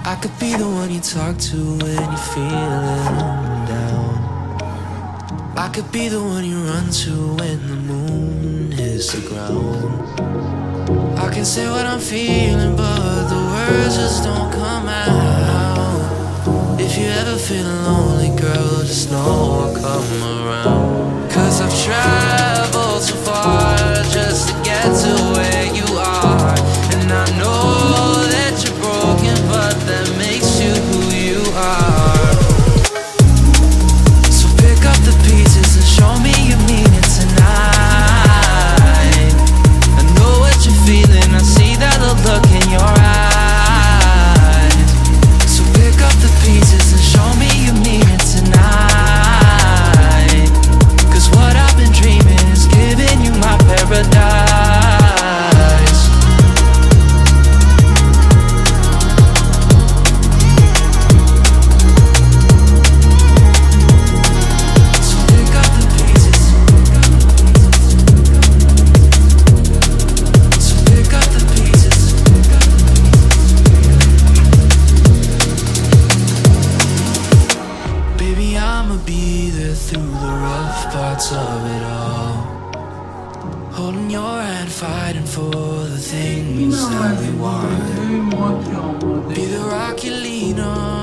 I could be the one you talk to when you're feeling down. I could be the one you run to when the moon hits the ground. I can say what I'm feeling, but the words just don't come out. If you ever feeling lonely, girl, just know I'll come around. 'Cause I've traveled so far just to get to where you are. And I know that you're broken, but that makes you who you are. So pick up the pieces and show me you mean it tonight. I know what you're feeling, I see that look in your eyes. So pick up the pieces and show me you mean it tonight. 'Cause what I've been dreaming is giving you my paradise. So pick up the pieces. So pick up the pieces. Baby, I'ma be there through the rough parts of it all. Holding your hand, fighting for the things that we want. Be the rock you lean on.